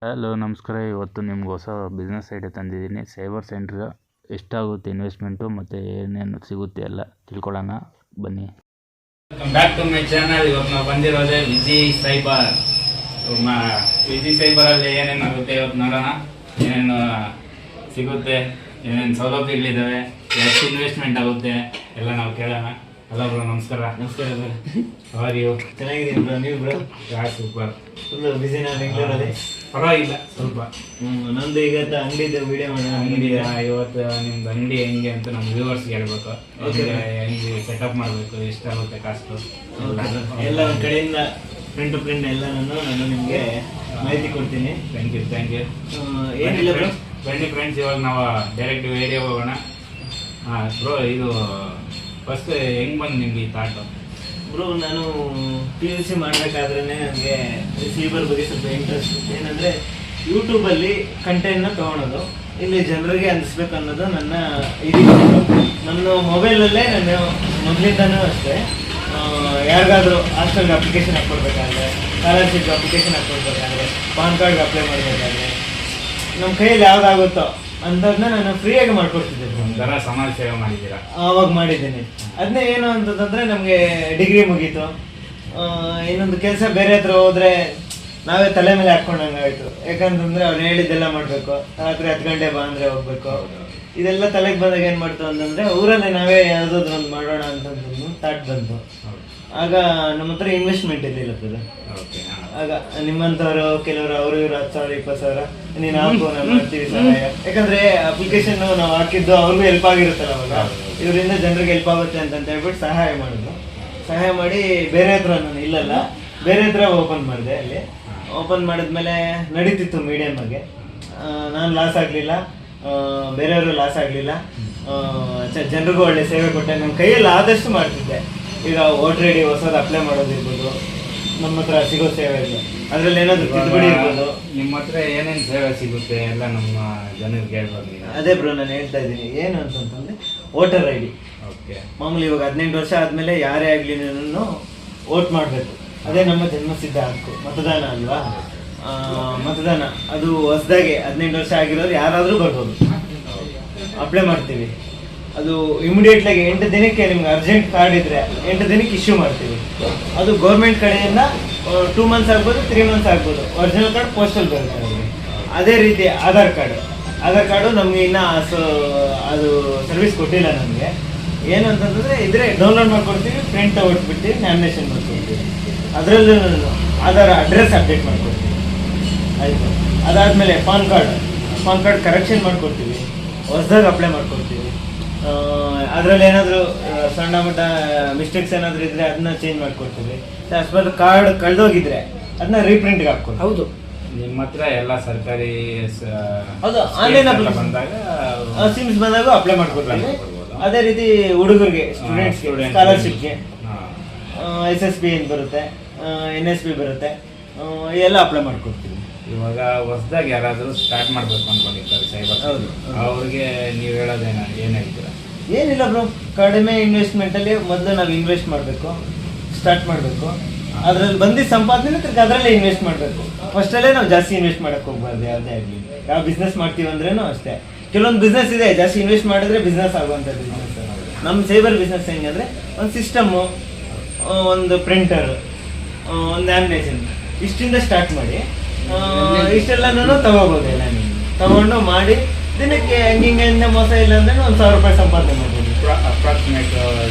Hello ನಮಸ್ಕಾರ. ಇವತ್ತು ನಿಮ್ಗೆ ಹೊಸ ಬಿಸ್ನೆಸ್ ಐಡಿಯಾ ತಂದಿದ್ದೀನಿ. ಸೈಬರ್ ಸೆಂಟ್ರ್ ಎಷ್ಟಾಗುತ್ತೆ ಇನ್ವೆಸ್ಟ್ಮೆಂಟು ಮತ್ತು ಏನೇನು ಸಿಗುತ್ತೆ ಎಲ್ಲ ತಿಳ್ಕೊಳ್ಳೋಣ ಬನ್ನಿ. Welcome back to my channel. ಇವತ್ತು ನಾವು ಬಂದಿರೋದೇ ವಿಜಿ ಸೈಬರ್. ವಿಜಿ ಸೈಬರಲ್ಲಿ ಏನೇನಾಗುತ್ತೆ ಇವತ್ತು ನೋಡೋಣ. ಏನೇನು ಸಿಗುತ್ತೆ, ಏನೇನು ಸೌಲಭ್ಯಗಳಿದ್ದಾವೆ, ಎಷ್ಟು ಇನ್ವೆಸ್ಟ್ಮೆಂಟ್ ಆಗುತ್ತೆ ಎಲ್ಲ ನಾವು ಕೇಳೋಣ. ಹಲೋ ಬ್ರೋ, ನಮಸ್ಕಾರ. ನಮಸ್ಕಾರ ಬ್ರೋ. How are you? ಚೆನ್ನಾಗಿದ್ದೀನಿ ಬ್ರೋ, ನೀವು ಬ್ರೋ? ಸೂಪರ್. ಫುಲ್ ಬಿಸಿನ ಬೆಂಗಳೂರಲ್ಲಿ? ಪರವಾಗಿಲ್ಲ ಸ್ವಲ್ಪ. ನಂದು ಈಗ ಅಂಗಡಿದು ವಿಡಿಯೋ ಮಾಡೋಣ. ಅಂಗಡಿ ಇವತ್ತು ನಿಮ್ದು ಅಂಗಡಿ ಹೆಂಗೆ ಅಂತ ನಮ್ಮ ವ್ಯೂವರ್ಸ್ಗೆ ಹೇಳ್ಬೇಕು. ಹೆಂಗೆ ಸೆಟಪ್ ಮಾಡಬೇಕು, ಎಷ್ಟಾಗುತ್ತೆ ಕಾಸ್ಟು ಎಲ್ಲ ಒಂದು ಕಡೆಯಿಂದ ಪ್ರಿಂಟ್ ಟು ಪ್ರಿಂಟ್ ಎಲ್ಲ ನಾನು ನಿಮಗೆ ಮಾಹಿತಿ ಕೊಡ್ತೀನಿ. Thank you. ಏನಿಲ್ಲ ಬ್ರೋ, ಬನ್ನಿ ಫ್ರೆಂಡ್ಸ್, ಇವಾಗ ನಾವು ಡೈರೆಕ್ಟ್ ಏರಿಯಾ ಹೋಗೋಣ. ಬ್ರೋ, ಇದು ಫಸ್ಟ್ ಹೆಂಗೆ ಬಂದು ನಿಮ್ಗೆ ಈ ಥಾಟು? ಬ್ರೋ, ನಾನು PUC ಮಾಡಬೇಕಾದ್ರೆ ನನಗೆ ಸೈಬರ್ ಬಗ್ಗೆ ಸ್ವಲ್ಪ ಇಂಟ್ರೆಸ್ಟ್ ಇತ್ತು. ಏನಂದರೆ ಯೂಟ್ಯೂಬಲ್ಲಿ ಕಂಟೆಂಟ್ನ ತೊಗೊಳೋದು, ಇಲ್ಲಿ ಜನರಿಗೆ ಅಂದಿಸ್ಬೇಕು ಅನ್ನೋದು ನನ್ನ ನನ್ನ ಮೊಬೈಲಲ್ಲೇ ನಾನು ಮೊದಲಿಂದನೂ ಅಷ್ಟೇ. ಯಾರಿಗಾದರೂ ಹಾಸ್ಟೆಲ್ಗೆ ಅಪ್ಲಿಕೇಶನ್ ಹಾಕ್ಕೊಡ್ಬೇಕಾದ್ರೆ, ಸ್ಕಾಲರ್ಶಿಪ್ಗೆ ಅಪ್ಲಿಕೇಶನ್ ಹಾಕ್ಕೊಡ್ಬೇಕಾದ್ರೆ, ಪಾನ್ ಕಾರ್ಡ್ಗೆ ಅಪ್ಲೈ ಮಾಡಬೇಕಾದ್ರೆ, ನಮ್ಮ ಕೈಯಲ್ಲಿ ಯಾವುದಾಗುತ್ತೋ ಅಂಥದ್ದನ್ನ ನಾನು ಫ್ರೀಯಾಗಿ ಮಾಡ್ಕೊಡ್ತಿದ್ದೆ. ಒಂಥರ ಸಮಾಜ ಸೇವೆ ಮಾಡಿದ್ದೀರಾ? ಆವಾಗ ಮಾಡಿದ್ದೀನಿ. ಅದನ್ನೇ ಏನು ಅಂತಂದರೆ ನಮಗೆ ಡಿಗ್ರಿ ಮುಗೀತು, ಇನ್ನೊಂದು ಕೆಲಸ ಬೇರೆ ಹತ್ರ ಹೋದರೆ ನಾವೇ ತಲೆ ಮೇಲೆ ಹಾಕ್ಕೊಂಡಂಗಾಯಿತು. ಯಾಕಂತಂದರೆ ಅವ್ರು ಹೇಳಿದ್ದೆಲ್ಲ ಮಾಡಬೇಕು, ರಾತ್ರಿ 10 ಗಂಟೆ ಬಾ ಅಂದರೆ ಹೋಗ್ಬೇಕು. ಇದೆಲ್ಲ ತಲೆಗೆ ಬಂದಾಗ ಏನು ಮಾಡ್ತು ಅಂತಂದರೆ ಊರಲ್ಲೇ ನಾವೇ ಯಾವುದಾದ್ರು ಒಂದು ಮಾಡೋಣ ಅಂತಂದು ಥಾಟ್ ಬಂತು. ಆಗ ನಮ್ಮ ಹತ್ರ ಇನ್ವೆಸ್ಟ್ಮೆಂಟ್ ಇರಲಿಲ್ಲ ಸರ್. ಆಗ ನಿಮ್ಮಂಥವ್ರು ಕೆಲವರು ಅವರು ಇವರು 10,000 20,000 ನೀನು ಹಾಕು, ನಾವು ಮಾಡ್ತೀವಿ ಸಹಾಯ. ಯಾಕಂದರೆ ಅಪ್ಲಿಕೇಶನ್ ನಾವು ಹಾಕಿದ್ದು ಅವ್ರಿಗೂ ಹೆಲ್ಪ್ ಆಗಿರುತ್ತಲ್ಲ, ಅವಾಗ ಇವರಿಂದ ಜನರಿಗೆ ಹೆಲ್ಪ್ ಆಗುತ್ತೆ ಅಂತ ಹೇಳ್ಬಿಟ್ಟು ಸಹಾಯ ಮಾಡಿದ್ರು. ಸಹಾಯ ಮಾಡಿ ಬೇರೆ ಹತ್ರ ನಾನು ಇಲ್ಲಲ್ಲ ಬೇರೆ ಹತ್ರ ಓಪನ್ ಮಾಡಿದೆ. ಅಲ್ಲಿ ಓಪನ್ ಮಾಡಿದ್ಮೇಲೆ ನಡೀತಿತ್ತು ಮೀಡಿಯಮ್ ಆಗಿ. ನಾನು ಲಾಸ್ ಆಗಲಿಲ್ಲ, ಬೇರೆಯವರು ಲಾಸ್ ಆಗಲಿಲ್ಲ, ಜನರಿಗೂ ಒಳ್ಳೆ ಸೇವೆ ಕೊಟ್ಟೆ. ನನ್ನ ಕೈಯಲ್ಲಿ ಆದಷ್ಟು ಮಾಡ್ತಿದ್ದೆ. ಈಗ ವೋಟರ್ ಐಡಿ ಹೊಸದು ಅಪ್ಲೈ ಮಾಡೋದಿರ್ಬೋದು, ನಮ್ಮ ಹತ್ರ ಸಿಗೋ ಸೇವೆ ಇಲ್ಲ, ಅದರಲ್ಲಿ ಏನಾದರೂ ತಿದ್ದುಪಡಿ ಇರ್ಬೋದು. ನಿಮ್ಮ ಹತ್ರ ಏನೇನು ಸೇವೆ ಸಿಗುತ್ತೆ ಎಲ್ಲ ನಮ್ಮ ಜನರಿಗೆ ಹೇಳ್ಬೋದು. ಅದೇ ಬ್ರೋ, ನಾನು ಹೇಳ್ತಾ ಇದ್ದೀನಿ ಏನು ಅಂತಂತಂದರೆ ವೋಟರ್ ಐಡಿ. ಓಕೆ. ಮಾಮೂಲಿ ಇವಾಗ 18 ವರ್ಷ ಆದಮೇಲೆ ಯಾರೇ ಆಗಲಿ ನಾನು ವೋಟ್ ಮಾಡಬೇಕು. ಅದೇ ನಮ್ಮ ಜನ್ಮಸಿದ್ಧ ಹಕ್ಕು, ಮತದಾನ ಅಲ್ವಾ? ಮತದಾನ ಅದು ಹೊಸದಾಗಿ 18 ವರ್ಷ ಆಗಿರೋರು ಯಾರಾದರೂ ಬರ್ಬೋದು, ಅಪ್ಲೈ ಮಾಡ್ತೀವಿ. ಅದು ಇಮಿಡಿಯೇಟ್ಲಾಗಿ 8 ದಿನಕ್ಕೆ ನಿಮ್ಗೆ ಅರ್ಜೆಂಟ್ ಕಾರ್ಡ್ ಇದ್ದರೆ 8 ದಿನಕ್ಕೆ ಇಶ್ಯೂ ಮಾಡ್ತೀವಿ. ಅದು ಗೌರ್ಮೆಂಟ್ ಕಡೆಯಿಂದ 2 ಮಂತ್ಸ್ ಆಗ್ಬೋದು, 3 ಮಂತ್ಸ್ ಆಗ್ಬೋದು. ಒರಿಜಿನಲ್ ಕಾರ್ಡ್ ಪೋಸ್ಟಲ್ ಬರುತ್ತೆ ನಮಗೆ. ಅದೇ ರೀತಿ ಆಧಾರ್ ಕಾರ್ಡು ನಮಗೆ ಇನ್ನೂ ಅದು ಸರ್ವಿಸ್ ಕೊಟ್ಟಿಲ್ಲ ನಮಗೆ. ಏನು ಅಂತಂದರೆ ಇದ್ರೆ ಡೌನ್ಲೋಡ್ ಮಾಡ್ಕೊಡ್ತೀವಿ, ಪ್ರಿಂಟ್ ತಗೊಟ್ಬಿಟ್ಟು ಲ್ಯಾಮಿನೇಷನ್ ಮಾಡ್ಕೊಡ್ತೀವಿ. ಅದರಲ್ಲೂ ಆಧಾರ್ ಅಡ್ರೆಸ್ ಅಪ್ಡೇಟ್ ಮಾಡ್ಕೊಡ್ತೀವಿ. ಆಯಿತು. ಅದಾದಮೇಲೆ ಪಾನ್ ಕಾರ್ಡ್ ಕರೆಕ್ಷನ್ ಮಾಡ್ಕೊಡ್ತೀವಿ, ಹೊಸದಾಗಿ ಅಪ್ಲೈ ಮಾಡ್ಕೊಡ್ತೀವಿ. ಅದರಲ್ಲಿ ಏನಾದರೂ ಸಣ್ಣ ಪುಟ್ಟ ಮಿಸ್ಟೇಕ್ಸ್ ಏನಾದರೂ ಇದ್ದರೆ ಅದನ್ನ ಚೇಂಜ್ ಮಾಡ್ಕೊಡ್ತೀವಿ. ಅಷ್ಟು ಕಾರ್ಡ್ ಕಳೆದೋಗಿದ್ರೆ ಅದನ್ನ ರೀಪ್ರಿಂಟ್ಗೆ ಹಾಕ್ಕೊಡ್ತೀವಿ. ಹೌದು, ನಿಮ್ಮ ಹತ್ರ ಎಲ್ಲ ಸರ್ಕಾರಿ ಹೌದು, ಆನ್ಲೈನ್ ಬಂದಾಗ ಸಿಮ್ಸ್ ಬಂದಾಗ ಅಪ್ಲೈ ಮಾಡ್ಕೊಡ್ತೀವಿ. ಅದೇ ರೀತಿ ಹುಡುಗರಿಗೆ, ಸ್ಟೂಡೆಂಟ್ಸ್ಗೆ, ಸ್ಕಾಲರ್ಶಿಪ್ಗೆ SSB ಏನು ಬರುತ್ತೆ, NSB ಬರುತ್ತೆ, ಎಲ್ಲ ಅಪ್ಲೈ ಮಾಡ್ಕೊಡ್ತೀವಿ. ಇವಾಗ ಹೊಸದಾಗಿ ಯಾರಾದರೂ ಸ್ಟಾರ್ಟ್ ಮಾಡಬೇಕು ಅಂದ್ಕೊಂಡಿರ್ತಾರೆ ಸೈಬರ್, ಹೌದು, ಅವ್ರಿಗೆ ನೀವು ಹೇಳೋದೇನ ಏನು ಹೇಳ್ತೀರಾ? ಏನಿಲ್ಲ ಬ್ರೋ, ಕಡಿಮೆ ಇನ್ವೆಸ್ಟ್ಮೆಂಟಲ್ಲಿ ಮೊದಲು ನಾವು ಇನ್ವೆಸ್ಟ್ ಮಾಡಬೇಕು, ಸ್ಟಾರ್ಟ್ ಮಾಡಬೇಕು. ಅದರಲ್ಲಿ ಬಂದಿದ್ದ ಸಂಪಾದನೆ ತಿರ್ಗಿ ಅದರಲ್ಲೇ ಇನ್ವೆಸ್ಟ್ ಮಾಡಬೇಕು. ಫಸ್ಟಲ್ಲೇ ನಾವು ಜಾಸ್ತಿ ಇನ್ವೆಸ್ಟ್ ಮಾಡೋಕ್ಕೆ ಹೋಗ್ಬಾರ್ದು. ಯಾವುದೇ ಆಗಲಿ, ಯಾವ ಬಿಸ್ನೆಸ್ ಮಾಡ್ತೀವಿ ಅಂದ್ರೂ ಅಷ್ಟೇ. ಕೆಲವೊಂದು ಬಿಸ್ನೆಸ್ ಇದೆ, ಜಾಸ್ತಿ ಇನ್ವೆಸ್ಟ್ ಮಾಡಿದ್ರೆ ಬಿಸ್ನೆಸ್ ಆಗುವಂಥ ಬಿಸ್ನೆಸ್. ನಮ್ಮ ಸೈಬರ್ ಬಿಸ್ನೆಸ್ ಹೆಂಗೆ ಅಂದರೆ ಒಂದು ಸಿಸ್ಟಮ್ಮು, ಒಂದು ಪ್ರಿಂಟರ್, ಒಂದು ಲ್ಯಾಮಿನೇಷನ್, ಇಷ್ಟಿಂದ ಸ್ಟಾರ್ಟ್ ಮಾಡಿ ಇಷ್ಟೆಲ್ಲನೂ ತಗೋಬೋದು. ಎಲ್ಲ ನೀವು ತಗೊಂಡು ಮಾಡಿ ದಿನಕ್ಕೆ ಹಿಂಗಿಂದ ಮೋಸ ಇಲ್ಲ ಅಂದರೆ ಒಂದು 1,000 ರೂಪಾಯಿ ಸಂಪಾದನೆ ಮಾಡ್ಬೋದು. ಅಪ್ರಾಕ್ಸಿಮೇಟ್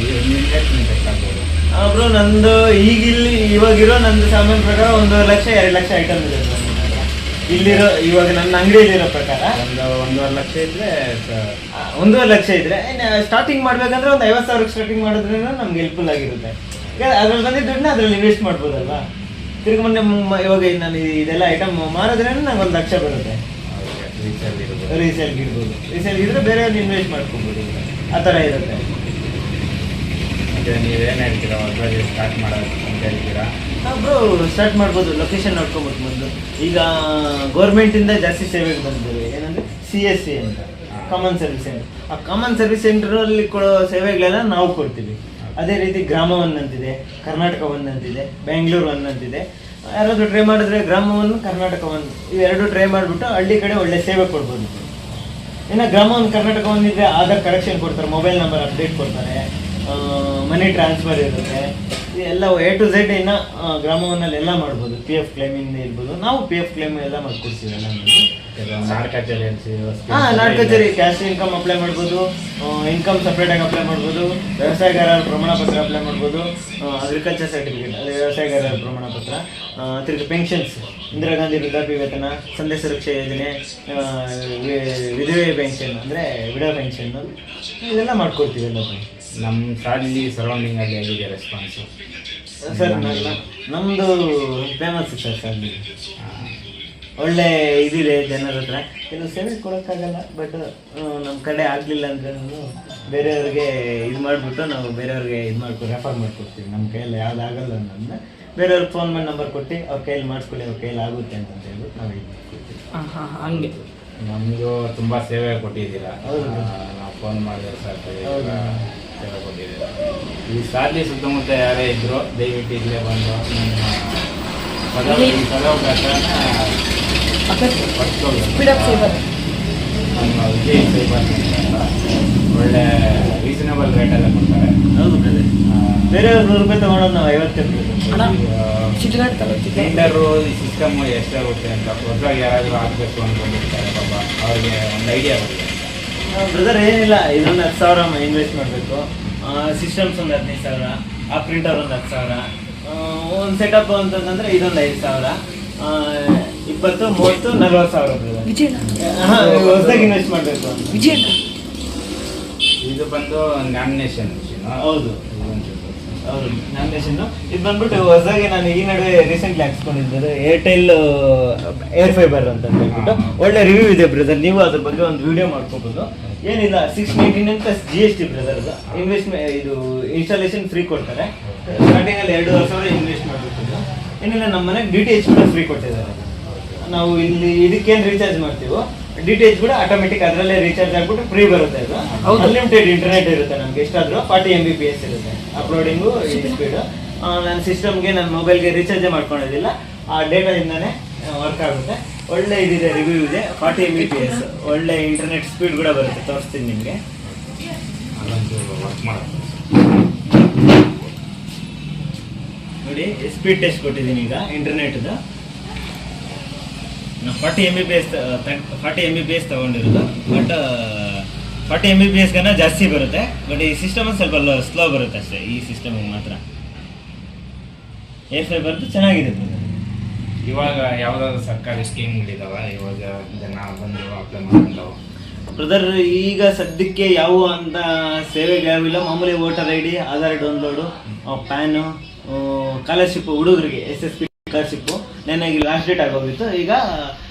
ಇನ್ವೆಸ್ಟ್ಮೆಂಟ್ ಎಷ್ಟಾಗ್ಬೋದು? ಬ್ರೋ, ನಂದು ಇವಾಗಿರೋ ನಂದು ಸಾಮಾನು ಪ್ರಕಾರ 1.5 ಲಕ್ಷ 2 ಲಕ್ಷ ಐಟಮ್ ಇದೆ ಇಲ್ಲಿರೋ. ಇವಾಗ ನನ್ನ ಅಂಗಡಿಯಲ್ಲಿರೋ ಪ್ರಕಾರ 1.5 ಲಕ್ಷ ಇದ್ರೆ 1.5 ಲಕ್ಷ ಇದ್ರೆ ಸ್ಟಾರ್ಟಿಂಗ್ ಮಾಡ್ಬೇಕಂದ್ರೆ ಒಂದು 50,000 ಸ್ಟಾರ್ಟಿಂಗ್ ಮಾಡಿದ್ರೆ ನಮ್ಗೆ ಹೆಲ್ಪ್ಫುಲ್ ಆಗಿರುತ್ತೆ. ಅದ್ರಲ್ಲಿ ಬಂದಿದ್ದ ದುಡ್ಡನ್ನ ಅದ್ರಲ್ಲಿ ಇನ್ವೆಸ್ಟ್ ಮಾಡ್ಬೋದಲ್ವಾ? ತಿರ್ಗಿ ಮೊನ್ನೆ ಇವಾಗ ನಾನು ಇದೆಲ್ಲ ಐಟಮ್ ಮಾರಿದ್ರೆ ನಂಗೆ 1 ಲಕ್ಷ ಬರುತ್ತೆ. ರೀಸೇಲ್ಗೆ ಇಡ್ಬೋದು. ರೀಸೇಲ್ಗೆ ಇದ್ರೆ ಬೇರೆ ಇನ್ವೆಸ್ಟ್ ಮಾಡ್ಕೊಬೋದು. ಆ ಥರ ಇರುತ್ತೆ. ನೀವೇನು ಹೇಳ್ತೀರಾ, ಹೊಸದಾಗಿ ಸ್ಟಾರ್ಟ್ ಮಾಡೋದು ಅಂತ ಹೇಳ್ತೀರಾ? ಬ್ರೋ, ಸ್ಟಾರ್ಟ್ ಮಾಡ್ಬೋದು. ಲೊಕೇಶನ್ ನೋಡ್ಕೊಬೋದು ಮೊದಲು. ಈಗ ಗೌರ್ಮೆಂಟಿಂದ ಜಾಸ್ತಿ ಸೇವೆಗೆ ಬಂದಿವೆ. ಏನಂದರೆ CSC ಅಂತ, ಕಾಮನ್ ಸರ್ವಿಸ್ ಸೆಂಟರ್. ಆ ಕಾಮನ್ ಸರ್ವಿಸ್ ಸೆಂಟರಲ್ಲಿ ಕೊಡೋ ಸೇವೆಗಳೆಲ್ಲ ನಾವು ಕೊಡ್ತೀವಿ. ಅದೇ ರೀತಿ ಗ್ರಾಮ 1 ಅಂತಿದೆ, ಕರ್ನಾಟಕ 1 ಅಂತಿದೆ, ಬೆಂಗಳೂರು 1 ಅಂತಿದೆ, ಯಾರಾದರೂ ಟ್ರೈ ಮಾಡಿದ್ರೆ ಗ್ರಾಮ 1 ಕರ್ನಾಟಕ 1 ಇವೆರಡು ಟ್ರೈ ಮಾಡಿಬಿಟ್ಟು ಹಳ್ಳಿ ಕಡೆ ಒಳ್ಳೆ ಸೇವೆ ಕೊಡ್ಬೋದು. ಇನ್ನು ಗ್ರಾಮ 1 ಕರ್ನಾಟಕ 1 ಇದ್ರೆ ಆಧಾರ್ ಕರೆಕ್ಷನ್ ಕೊಡ್ತಾರೆ, ಮೊಬೈಲ್ ನಂಬರ್ ಅಪ್ಡೇಟ್ ಕೊಡ್ತಾರೆ, ಮನಿ ಟ್ರಾನ್ಸ್ಫರ್ ಇರುತ್ತೆ, ಎಲ್ಲ ಎ ಟು ಝೆಡ್ ಇನ್ನು ಗ್ರಾಮ 1 ಎಲ್ಲ ಮಾಡ್ಬೋದು. PF ಕ್ಲೈಮಿಂದ ಇರ್ಬೋದು, ನಾವು PF ಕ್ಲೈಮ್ ಎಲ್ಲ ಮಾಡ್ಕೊಡ್ತೀವಿ ಎಲ್ಲ. ನಾಡ್ ಕಚೇರಿ ನಾಡ್ ಕಚೇರಿ ಕ್ಯಾಶ್ ಇನ್ಕಮ್ ಅಪ್ಲೈ ಮಾಡ್ಬೋದು, ಇನ್ಕಮ್ ಸಪ್ರೇಟಾಗಿ ಅಪ್ಲೈ ಮಾಡ್ಬೋದು, ವ್ಯವಸಾಯಗಾರರ ಪ್ರಮಾಣ ಪತ್ರ ಅಪ್ಲೈ ಮಾಡ್ಬೋದು, ಅಗ್ರಿಕಲ್ಚರ್ ಸರ್ಟಿಫಿಕೇಟ್ ಅದೇ ವ್ಯವಸಾಯಗಾರರ ಪ್ರಮಾಣ ಪತ್ರ, ತಿರ್ಗಿ ಪೆನ್ಷನ್ಸ್, ಇಂದಿರಾ ಗಾಂಧಿ ವೃದ್ಧಾಪ್ಯ ವೇತನ, ಸಂಧ್ಯಾ ಸುರಕ್ಷಾ ಯೋಜನೆ, ವಿಧವೆ ಪೆನ್ಷನ್ ಅಂದರೆ ವಿಡೋ ಪೆನ್ಷನ್ನು ಇದೆಲ್ಲ ಮಾಡ್ಕೊಡ್ತೀವಿ ಎಲ್ಲ. ನಮ್ಮ ಸಾಲಿ ಸರೌಂಡಿಂಗಲ್ಲಿ ಹೇಗಿದೆ ರೆಸ್ಪಾನ್ಸು? ಸರ್ ನಮ್ಮದು ಫೇಮಸ್ ಸರ್ ಸಾಲಿ, ಒಳ್ಳೆ ಇದಿದೆ ಜನರ ಹತ್ರ. ಕೆಲವು ಸೇವೆ ಕೊಡೋಕ್ಕಾಗಲ್ಲ, ಬಟ್ ನಮ್ಮ ಕಡೆ ಆಗಲಿಲ್ಲ ಅಂದ್ರೆ ಬೇರೆಯವ್ರಿಗೆ ಇದು ಮಾಡಿಬಿಟ್ಟು ನಾವು ಬೇರೆಯವ್ರಿಗೆ ಇದು ರೆಫರ್ ಮಾಡಿಕೊಡ್ತೀವಿ. ನಮ್ಮ ಕೈಯಲ್ಲಿ ಯಾವ್ದು ಆಗಲ್ಲ ಅನ್ನೋದನ್ನ ಬೇರೆಯವ್ರಿಗೆ ಫೋನ್ ಮಾಡಿ ನಂಬರ್ ಕೊಟ್ಟು ಅವ್ರ ಕೈಯಲ್ಲಿ ಮಾಡಿಸ್ಕೊಳ್ಳಿ, ಅವ್ರ ಕೈಯಲ್ಲಿ ಆಗುತ್ತೆ ಅಂತ ಹೇಳ್ಬಿಟ್ಟು ನಾವು ಇದು ಮಾಡ್ಕೊಡ್ತೀವಿ. ಹಂಗೆ ನಮಗೂ ತುಂಬ ಸೇವೆ ಕೊಟ್ಟಿದ್ದೀರಾ. ಹೌದು. ನಾವು ಫೋನ್ ಮಾಡಿದ್ರೆ ಸಾಕು ಸೇವೆ ಕೊಟ್ಟಿದ್ದೀರಾ. ಈ ಸಾಲಿ ಸುತ್ತಮುತ್ತ ಯಾರೇ ಇದ್ರು ದಯವಿಟ್ಟು ಇಲ್ಲೇ ಬಂದು ನಮ್ಮ ವಿಜಯ್ ಸೈಬರ್ ಒಳ್ಳೆ ರೀಸನಬಲ್ ರೇಟೆಲ್ಲ ಕೊಡ್ತಾರೆ. ಹೌದು ಕದೆ, ಬೇರೆಯವ್ರು 100 ರೂಪಾಯಿ ತೊಗೊಳೋದು ನಾವು 50 ರೂಪಾಯಿ. ಸಿಲಿಂಡರು ಈ ಸಿಸ್ಟಮ್ ಎಷ್ಟಾಗುತ್ತೆ ಅಂತ ಹೊಸದಾಗಿ ಯಾರಾದರೂ ಹಾಕಬೇಕು ಅಂದ್ಕೊಂಡಿರ್ತಾರೆ ಪಾಪ, ಅವ್ರಿಗೆ ಒಂದು ಐಡಿಯಾ ಬರುತ್ತೆ. ಬ್ರದರ್ ಏನಿಲ್ಲ, ಇದೊಂದು 10,000 ಇನ್ವೆಸ್ಟ್ ಮಾಡಬೇಕು, ಸಿಸ್ಟಮ್ಸ್ ಒಂದು 15,000, ಆ ಪ್ರಿಂಟರ್ ಒಂದು 10,000, ಒಂದು ಸೆಟಪ್ ಅಂತಂದ್ರೆ ಇದೊಂದು 5,000, 20, 30, 40,000 ಹೊಸದಾಗಿ ಇನ್ವೆಸ್ಟ್ ಮಾಡಬೇಕು ಅಂತ. ಇದು ಬಂದು ಲ್ಯಾಮಿನೇಷನ್ ಮಿಷಿನ್. ಹೌದು ಹೌದು, ಲ್ಯಾಮಿನೇಷನ್. ಇದು ಬಂದ್ಬಿಟ್ಟು ಹೊಸದಾಗಿ ನಾನು ಈ ನಡುವೆ ರೀಸೆಂಟ್ಲಿ ಹಾಕ್ಸ್ಕೊಂಡಿದ್ದೆ, ಏರ್ಟೆಲ್ ಏರ್ ಫೈಬರ್ ಅಂತ ಹೇಳ್ಬಿಟ್ಟು ಒಳ್ಳೆ ರಿವ್ಯೂ ಇದೆ ಬ್ರದರ್. ನೀವು ಅದ್ರ ಬಗ್ಗೆ ಒಂದು ವಿಡಿಯೋ ಮಾಡ್ಕೋಬಹುದು. ಏನಿಲ್ಲ, 699 ಪ್ಲಸ್ GST ಬ್ರದರ್. ಇನ್ವೆಸ್ಟ್ಮೆಂಟ್ ಇದು ಇನ್ಸ್ಟಾಲೇಷನ್ ಫ್ರೀ ಕೊಡ್ತಾರೆ. ಸ್ಟಾರ್ಟಿಂಗಲ್ಲಿ 2,500 ಇನ್ವೆಸ್ಟ್ ಮಾಡಬೇಕು. ಏನಿಲ್ಲ, ನಮ್ಮ ಮನೆಗೆ DTH ಕೂಡ ಫ್ರೀ ಕೊಟ್ಟಿದ್ದಾರೆ. ನಾವು ಇಲ್ಲಿ ಇದಕ್ಕೇನು ರೀಚಾರ್ಜ್ ಮಾಡ್ತೀವೋ DTH ಕೂಡ ಆಟೋಮೆಟಿಕ್ ಅದರಲ್ಲೇ ರೀಚಾರ್ಜ್ ಆಗ್ಬಿಟ್ಟು ಫ್ರೀ ಬರುತ್ತೆ. ಅದು ಅನ್ಲಿಮಿಟೆಡ್ ಇಂಟರ್ನೆಟ್ ಇರುತ್ತೆ, ನಮ್ಗೆ ಎಷ್ಟಾದರೂ 40 MBPS ಇರುತ್ತೆ ಅಪ್ಲೋಡಿಂಗು ಸ್ಪೀಡು. ನನ್ನ ಸಿಸ್ಟಮ್ಗೆ ನನ್ನ ಮೊಬೈಲ್ಗೆ ರೀಚಾರ್ಜೇ ಮಾಡ್ಕೊಂಡಿದ್ದಿಲ್ಲ, ಆ ಡೇಟಾದಿಂದನೇ ವರ್ಕ್ ಆಗುತ್ತೆ. ಒಳ್ಳೆ ಇದಿದೆ, ರಿವ್ಯೂ ಇದೆ, 40 MBPS ಒಳ್ಳೆ ಇಂಟರ್ನೆಟ್ ಸ್ಪೀಡ್ ಕೂಡ ಬರುತ್ತೆ. ತೋರಿಸ್ತೀನಿ ನಿಮಗೆ, ಅಲ್ಲಂತೂ ವರ್ಕ್ ಮಾಡೋದು ನೋಡಿ. ಸ್ಪೀಡ್ ಟೆಸ್ಟ್ ಕೊಟ್ಟಿದ್ದೀನಿ ಈಗ ಇಂಟರ್ನೆಟ್ದು. 40 MBPS ತಗೊಂಡಿರೋದು, ಬಟ್ 40 MBPS ಜಾಸ್ತಿ ಬರುತ್ತೆ. ಬಟ್ ಈ ಸಿಸ್ಟಮ್ ಸ್ವಲ್ಪ ಸ್ಲೋ ಬರುತ್ತೆ ಅಷ್ಟೇ, ಈ ಸಿಸ್ಟಮ್ ಮಾತ್ರ. ಏರ್ ಫೈಬರ್ದು ಚೆನ್ನಾಗಿದೆ. ಇವಾಗ ಯಾವುದಾದ್ರು ಸರ್ಕಾರಿ ಸ್ಕೀಮ್ಗಳಿದಾವ ಇವಾಗ ಜನ ಬಂದು ಅಪ್ಲೈ ಮಾಡ್ಕೊಂಡವು? ಬ್ರದರ್ ಈಗ ಸದ್ಯಕ್ಕೆ ಯಾವ ಅಂತ ಸೇವೆಗೆ ಯಾವಿಲ್ಲ. ಮಾಮೂಲಿ voter ID, Aadhaar download, pan, scholarship ಹುಡುಗರಿಗೆ SSP ಸ್ಕಾಲರ್ಶಿಪ್ಪು ನನಗೆ ಲಾಸ್ಟ್ ಡೇಟ್ ಆಗೋಗಿತ್ತು. ಈಗ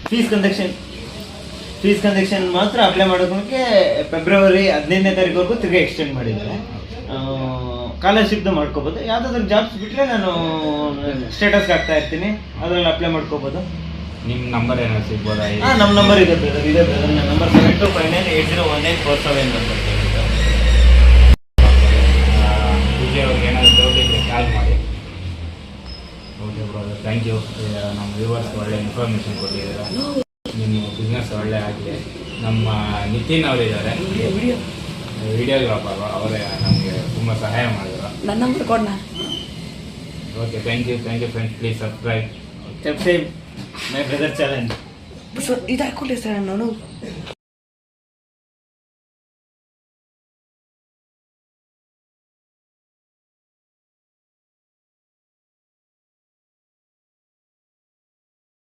ಫೀಸ್ ಕನ್ಸೆಕ್ಷನ್ ಮಾತ್ರ ಅಪ್ಲೈ ಮಾಡೋದಕ್ಕೆ ಫೆಬ್ರವರಿ 15ನೇ ತಾರೀಕುವರೆಗೂ ತಿರ್ಗಿ ಎಕ್ಸ್ಟೆಂಡ್ ಮಾಡಿದ್ದಾರೆ. ಸ್ಕಾಲರ್ಶಿಪ್ದು ಮಾಡ್ಕೋಬೋದು. ಯಾವುದಾದ್ರೂ ಜಾಬ್ಸ್ ಬಿಟ್ಟರೆ ನಾನು ಸ್ಟೇಟಸ್ಗೆ ಹಾಕ್ತಾ ಇರ್ತೀನಿ, ಅದರಲ್ಲಿ ಅಪ್ಲೈ ಮಾಡ್ಕೋಬೋದು. ನಿಮ್ಮ ನಂಬರ್ ಏನಾದ್ರು ಸಿಗ್ಬೋದಾ? ನಮ್ಮ ನಂಬರ್ ಇದೆ ಬ್ರದರ್, ನನ್ನ ನಂಬರ್ 7259801947 ನಂಬರ್. ವಿಜಯ್ ಅವ್ರಿಗೆ ಏನಾದರೂ ಡೌಟ್ ಇದ್ದರೆ ಕಾಲ್ ಮಾಡಿ. Okay brother, thank you. ನಮ್ಮ ವ್ಯೂವರ್ಸ್ ಒಳ್ಳೆ ಇನ್ಫಾರ್ಮೇಷನ್ ಕೊಟ್ಟಿದ್ದೀರಾ. ನಿಮ್ಮ ಬಿಸ್ನೆಸ್ ಒಳ್ಳೆ ಆಗಲಿ. ನಮ್ಮ ನಿತಿನ್ ಅವರಿದ್ದಾರೆ, ವಿಡಿಯೋಗ್ರಾಫರ್, ಅವರೇ ನಮಗೆ ತುಂಬ ಸಹಾಯ ಮಾಡಿದ್ರು. ನನ್ನ ನಂಬರ್ ಕೊಡ. Okay, thank you friends. Please subscribe my brother challenge. ಇದು ಹಾಕೊಳ್ಳಿ ಸರ್ ನಾನು.